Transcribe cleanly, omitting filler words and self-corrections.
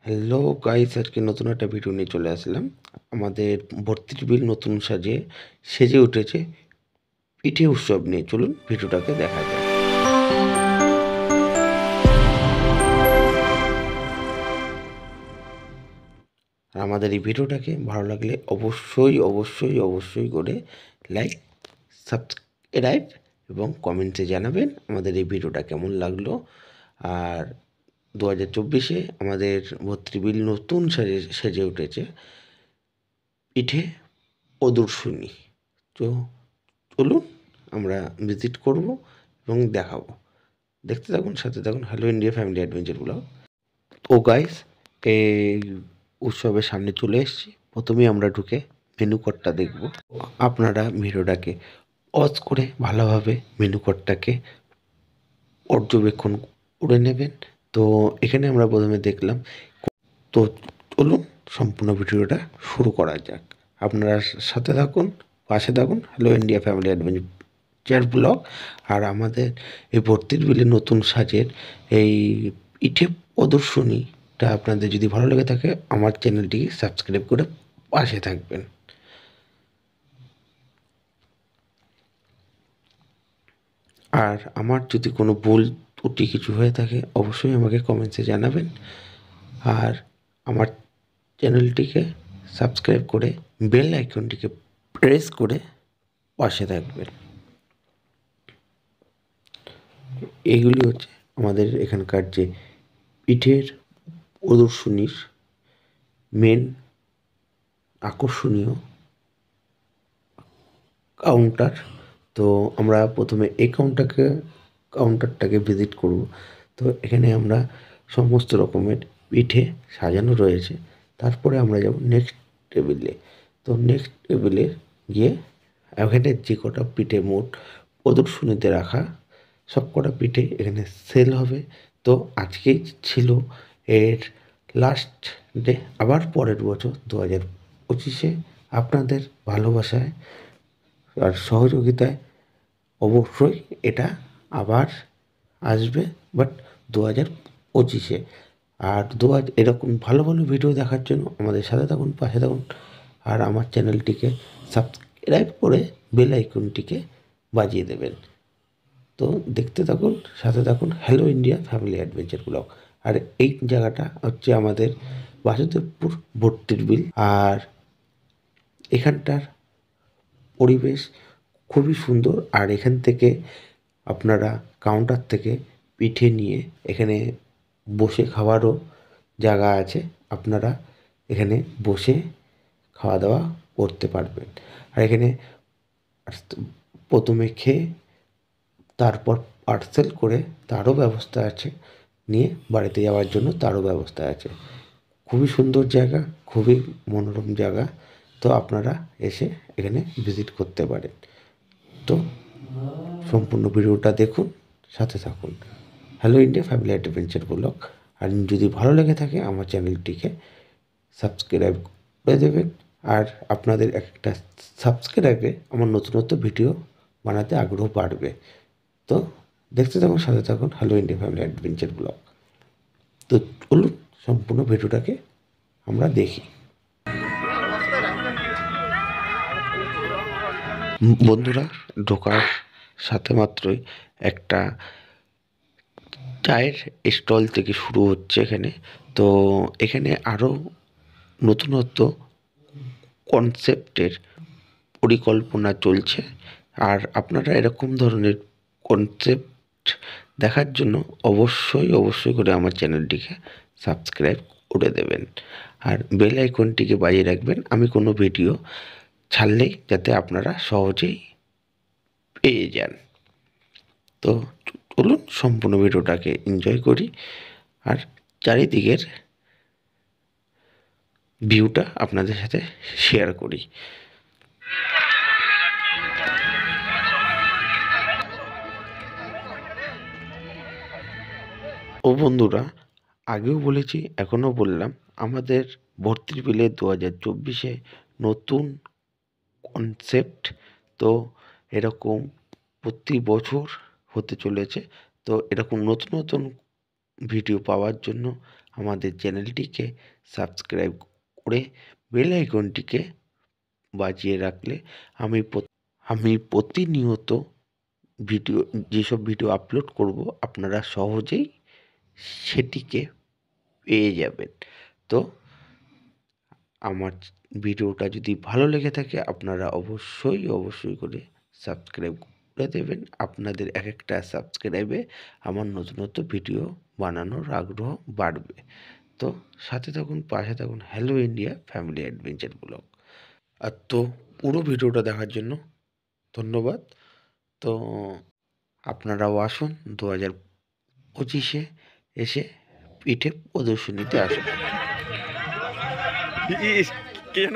Hello guys, আজকে নতুন একটা ভিডিও নিয়ে চলে আসলাম। আমাদের ভর্তির বিল নতুন সেজে উঠেছে পিঠে উৎসব নিয়ে। চলুন ভিডিওটাকে দেখা যাক। আর আমাদের এই ভিডিওটাকে ভালো লাগলে অবশ্যই করে লাইক, সাবস্ক্রাইব এবং কমেন্টে জানাবেন আমাদের এই ভিডিওটা কেমন লাগলো। আর 2024-এ আমাদের ভর্তির বিল নতুন সেজে উঠেছে পিঠে প্রদর্শনী। তো চলুন আমরা ভিজিট করব এবং দেখাবো। দেখতে থাকুন, সাথে থাকুন। Hello India family adventure blog. ও গাইস, এই উৎসবের সামনে চলে এসেছি। প্রথমেই আমরা ঢুকে মেনু কোডটা দেখব। আপনারা ভিডিওটাকে পজ করে ভালোভাবে মেনু কোডটাকে পর্যবেক্ষণ করে নেবেন। তো এখানে আমরা প্রথমে দেখলাম। তো চলুন সম্পূর্ণ ভিডিওটা শুরু করা যাক। আপনারা সাথে থাকুন, পাশে থাকুন। Hello India family adventure blog. আর আমাদের এই ভর্তির বিলে নতুন সাজের এই পিঠে প্রদর্শনীটা আপনাদের যদি ভালো লেগে থাকে, আমার চ্যানেলটিকে সাবস্ক্রাইব করে পাশে থাকবেন। আর আমার যদি কোনো ভুল ত্রুটি কিছু হয়ে থাকে, অবশ্যই আমাকে কমেন্টসে জানাবেন। আর আমার চ্যানেলটিকে সাবস্ক্রাইব করে বেল আইকনটিকে প্রেস করে পাশে থাকবেন। এইগুলি হচ্ছে আমাদের এখানকার যে পিঠের প্রদর্শনীর মেন আকর্ষণীয় কাউন্টার। তো আমরা প্রথমে এই কাউন্টারটাকে ভিজিট করব। তো এখানে আমরা সমস্ত রকমের পিঠে সাজানো রয়েছে। তারপরে আমরা যাব নেক্সট টেবিলে। তো নেক্সট টেবিলে গিয়ে এখানে যে কটা পিঠে মোট প্রদর্শনীতে রাখা সব কটা পিঠে এখানে সেল হবে। তো আজকেই ছিল এর লাস্ট ডে। আবার পরের বছর 2025-এ আপনাদের ভালোবাসায় আর সহযোগিতায় অবশ্যই এটা আবার আসবে, বাট 2025-এ। আর এরকম ভালো ভিডিও দেখার জন্য আমাদের সাথে থাকুন, পাশে থাকুন। আর আমার চ্যানেলটিকে সাবস্ক্রাইব করে বেল আইকনটিকে বাজিয়ে দেবেন। তো দেখতে থাকুন, সাথে থাকুন। Hello India family adventure blog. আর এই জায়গাটা হচ্ছে আমাদের বাসুদেবপুর ভর্তির বিল। আর এখানটার পরিবেশ খুবই সুন্দর। আর এখান থেকে আপনারা কাউন্টার থেকে পিঠে নিয়ে এখানে বসে খাওয়ারও জায়গা আছে। আপনারা এখানে বসে খাওয়া দাওয়া করতে পারবেন। আর এখানে প্রথমে খেয়ে তারপর পার্সেল করে তারও ব্যবস্থা আছে, নিয়ে বাড়িতে যাওয়ার জন্য তারও ব্যবস্থা আছে। খুবই সুন্দর জায়গা, খুবই মনোরম জায়গা। তো আপনারা এসে এখানে ভিজিট করতে পারেন। তো সম্পূর্ণ ভিডিওটা দেখুন, সাথে থাকুন। Hello India family adventure blog. আর যদি ভালো লেগে থাকে আমার চ্যানেলটিকে সাবস্ক্রাইব করে দেবেন। আর আপনাদের একটা সাবস্ক্রাইবে আমার নতুনত্ব ভিডিও বানাতে আগ্রহ বাড়বে। তো দেখতে থাকুন, সাথে থাকুন। Hello India family adventure blog. তো চলুন সম্পূর্ণ ভিডিওটাকে আমরা দেখি। বন্ধুরা, ঢোকার সাথে মাত্রই একটা চায়ের স্টল থেকে শুরু হচ্ছে এখানে। তো এখানে আরও নতুনত্ব কনসেপ্টের পরিকল্পনা চলছে। আর আপনারা এরকম ধরনের কনসেপ্ট দেখার জন্য অবশ্যই করে আমার চ্যানেলটিকে সাবস্ক্রাইব করে দেবেন। আর বেল আইকনটিকে বাজিয়ে রাখবেন, আমি কোনো ভিডিও ছাড়লেই যাতে আপনারা সহজেই পেয়ে যান। তো চলুন সম্পূর্ণ ভিডিওটাকে এনজয় করি আর চারিদিকের ভিউটা আপনাদের সাথে শেয়ার করি। ও বন্ধুরা, আগেও বলেছি, এখনও বললাম, আমাদের ভর্তির বিলে 2024-এ নতুন কনসেপ্ট। তো এরকম প্রতি বছর হতে চলেছে। তো এরকম নতুন ভিডিও পাওয়ার জন্য আমাদের চ্যানেলটিকে সাবস্ক্রাইব করে বেল আইকনটিকে বাজিয়ে রাখলে আমি প্রতিনিয়ত যেসব ভিডিও আপলোড করব আপনারা সহজেই সেটিকে পেয়ে যাবেন। তো আমার ভিডিওটা যদি ভালো লেগে থাকে আপনারা অবশ্যই করে সাবস্ক্রাইব করে দেবেন। আপনাদের এক একটা সাবস্ক্রাইবে আমার নতুন ভিডিও বানানোর আগ্রহ বাড়বে। তো সাথে থাকুন, পাশে থাকুন। Hello India family adventure blog. আর তো পুরো ভিডিওটা দেখার জন্য ধন্যবাদ। তো আপনারাও আসুন 2025-এ এসে পিঠে প্রদর্শনীতে আসুন। কে যেন